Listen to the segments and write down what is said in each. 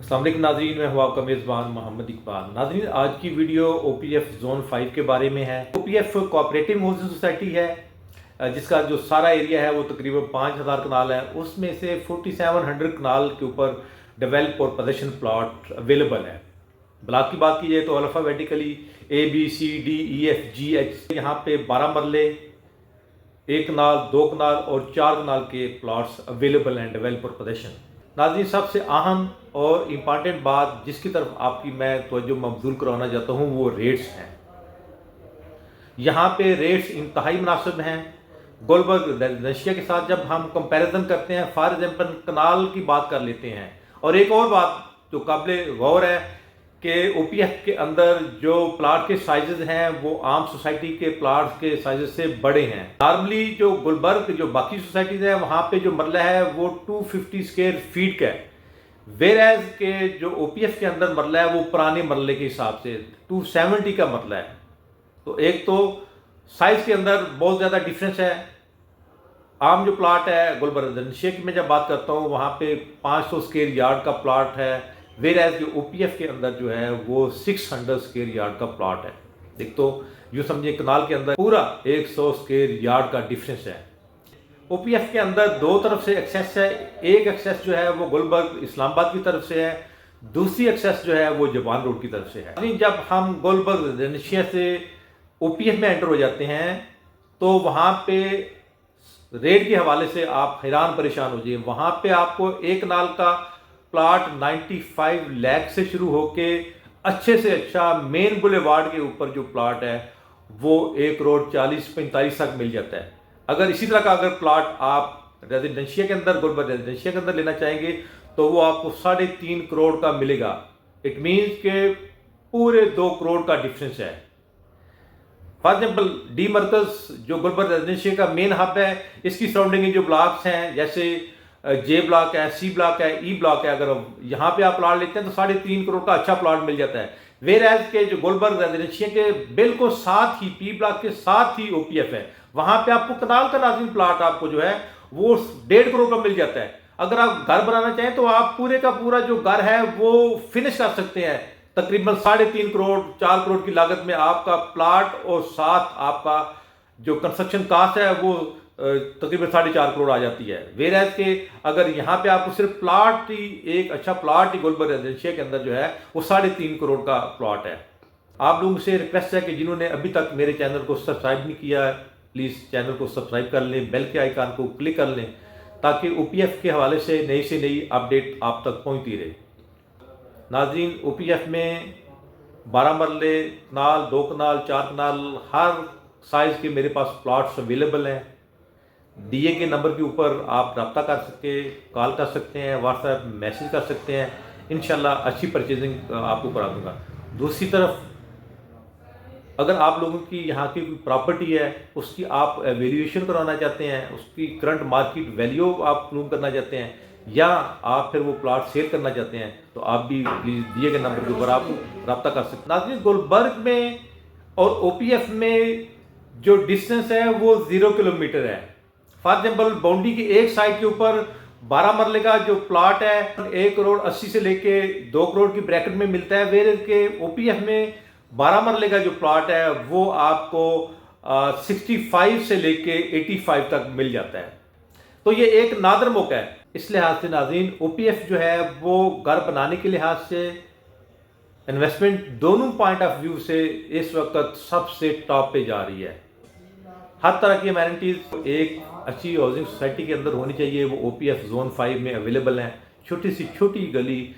अस्सलाम वालेकुम नाज़रीन, मैं हूँ आपका मेज़बान मोहम्मद इकबाल। नाज़रीन, आज की वीडियो OPF जोन 5 के बारे में है। OPF कोऑपरेटिव हाउसिंग सोसाइटी है जिसका जो सारा एरिया है वो तकरीबन 5000 कनाल है। उसमें से 4700 कनाल के ऊपर डेवलप और पोजेशन प्लॉट अवेलेबल है। ब्लॉक की बात की जाए तो अल्फ़ाबेटिकली ABCDEFGH, यहाँ पे 12 मरले, 1 कनाल, 2 कनाल और 4 कनाल के प्लॉट्स अवेलेबल हैं डेवलप और पोजेशन। नाज़रीन, सबसे अहम और इम्पॉर्टेंट बात जिसकी तरफ आपकी मैं तवज्जो मबज़ूल करवाना चाहता हूँ वो रेट्स हैं। यहाँ पे रेट्स इंतहाई मुनासिब हैं। गुलबर्ग रेजिडेंशिया के साथ जब हम कंपैरिजन करते हैं, फॉर एग्जाम्पल कनाल की बात कर लेते हैं। और एक और बात जो काबिल गौर है कि OPF के अंदर जो प्लाट के साइजेस हैं वो आम सोसाइटी के प्लाट के साइजेस से बड़े हैं। नॉर्मली जो गुलबर्ग जो बाकी सोसाइटीज हैं वहाँ पे जो मरला है वो 250 स्क्वायर फीट का है, वेर एज के जो OPF के अंदर मरला है वो पुराने मरले के हिसाब से 270 का मरला है। तो एक तो साइज के अंदर बहुत ज़्यादा डिफरेंस है। आम जो प्लाट है गुलबर्ग रेजिडेंशिया की मैं जब बात करता हूँ वहाँ पे 500 स्क्वायर यार्ड का प्लाट है, वेर एज जो OPF के अंदर जो है वो 600 स्क्वायर यार्ड का प्लॉट है। एक तो यूँ समझिए कनाल के अंदर पूरा 100 स्क्वायर यार्ड का डिफरेंस है। OPF के अंदर दो तरफ से एक्सेस है। एक एक्सेस जो है वो गुलबर्ग इस्लामाबाद की तरफ से है, दूसरी एक्सेस जो है वो जवान रोड की तरफ से है। जब हम गुलबर्ग रेजिडेंशिया से OPF में एंटर हो जाते हैं तो वहाँ पे रेट के हवाले से आप हैरान परेशान हो जाइए। वहाँ पे आपको एक कनाल का प्लाट 95 लाख से शुरू होके अच्छे से अच्छा मेन बुलेवार्ड के ऊपर जो प्लाट है वो 1 करोड़ 40-45 तक मिल जाता है। अगर इसी तरह का अगर प्लाट आप रेजिडेंशिया के अंदर गुलबर्ग रेजिडेंशिया के अंदर लेना चाहेंगे तो वो आपको 3.5 करोड़ का मिलेगा। इट मीन्स के पूरे 2 करोड़ का डिफरेंस है। फॉर एग्जाम्पल डी मरकज जो गुलबर्ग रेजिडेंशिया का मेन हब है, इसकी सराउंडिंग जो ब्लॉक्स हैं जैसे J ब्लॉक है, C ब्लॉक है, E ब्लॉक है, अगर यहाँ पे आप प्लाट लेते हैं तो 3.5 करोड़ का अच्छा प्लाट मिल जाता है। वेर एज के जो गुलबर्ग रेजिडेंशिया के बिल्कुल साथ ही P ब्लॉक के साथ ही OPF है, वहां पे आपको कनाल का नाज़रीन प्लाट आपको जो है वो 1.5 करोड़ का मिल जाता है। अगर आप घर बनाना चाहें तो आप पूरे का पूरा जो घर है वो फिनिश कर सकते हैं तकरीबन 3.5 करोड़ 4 करोड़ की लागत में आपका प्लाट, और साथ आपका जो कंस्ट्रक्शन कास्ट है वो तकरीबन 4.5 करोड़ आ जाती है। वेर एज के अगर यहाँ पे आपको सिर्फ प्लाट ही एक अच्छा प्लाट ही गुलबर्ग रेजिडेंशिया के अंदर जो है वो 3.5 करोड़ का प्लाट है। आप लोगों से रिक्वेस्ट है कि जिन्होंने अभी तक मेरे चैनल को सब्सक्राइब नहीं किया है प्लीज़ चैनल को सब्सक्राइब कर लें, बेल के आइकन को क्लिक कर लें ताकि OPF के हवाले से नई अपडेट आप तक पहुँचती रहे। नाज़रीन, OPF में 12 मरले, कनाल, 2 कनाल, 4 कनाल हर साइज़ के मेरे पास प्लाट्स अवेलेबल हैं। दिए के नंबर के ऊपर आप रब्ता कर सकते, कॉल कर सकते हैं, व्हाट्सएप मैसेज कर सकते हैं। इंशाल्लाह अच्छी परचेजिंग आपको करा दूंगा। दूसरी तरफ अगर आप लोगों की यहाँ की कोई प्रॉपर्टी है उसकी आप वैल्यूएशन कराना चाहते हैं, उसकी करंट मार्केट वैल्यू आप मालूम करना चाहते हैं, या आप फिर वो प्लाट सेल करना चाहते हैं तो आप भी प्लीज़ दिए गए नंबर के ऊपर आप रब्ता कर सकते हैं। नाज़रीन, गुलबर्ग में और OPF में जो डिस्टेंस है वो 0 किलोमीटर है। फॉर एग्जाम्पल बाउंड्री की एक साइड के ऊपर 12 मरले का जो प्लाट है 1 करोड़ 80 से लेके 2 करोड़ की ब्रैकेट में मिलता है, वेर के OPF में 12 मरले का जो प्लाट है वो आपको 65 से लेके 85 तक मिल जाता है। तो ये एक नादर मौका है। इस लिहाज से नाज़रीन, OPF जो है वो घर बनाने के लिहाज से, इन्वेस्टमेंट दोनों पॉइंट ऑफ व्यू से इस वक्त सबसे टॉप पे जा रही है। हर तरह की अमेनिटीज़ एक अच्छी हाउसिंग सोसाइटी के अंदर होनी चाहिए, वो OPF जोन 5 में अवेलेबल हैं। छोटी सी छोटी गली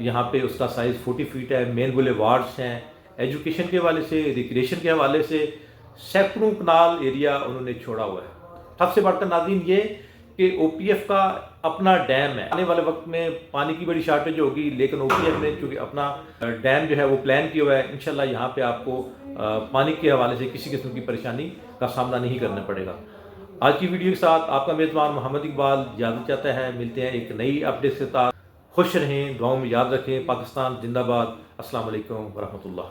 यहाँ पे उसका साइज़ 40 फीट है, मेन बुलेवार्ड्स हैं, एजुकेशन के हवाले से, रिक्रिएशन के हवाले से सैकड़ों कनाल एरिया उन्होंने छोड़ा हुआ है। सबसे बढ़कर नाज़रीन ये कि OPF का अपना डैम है। आने वाले वक्त में पानी की बड़ी शॉर्टेज होगी, लेकिन OPF ने चूँकि अपना डैम जो है वो प्लान किया हुआ है, इंशाल्लाह यहाँ पे आपको पानी के हवाले से किसी किस्म की परेशानी का सामना नहीं करना पड़ेगा। आज की वीडियो के साथ आपका मेज़बान मोहम्मद इकबाल इजाज़त चाहता है। मिलते हैं एक नई अपडेट के साथ। खुश रहें, दुआओं में याद रखें। पाकिस्तान जिंदाबाद। अस्सलाम वालेकुम वरहमतुल्लाह।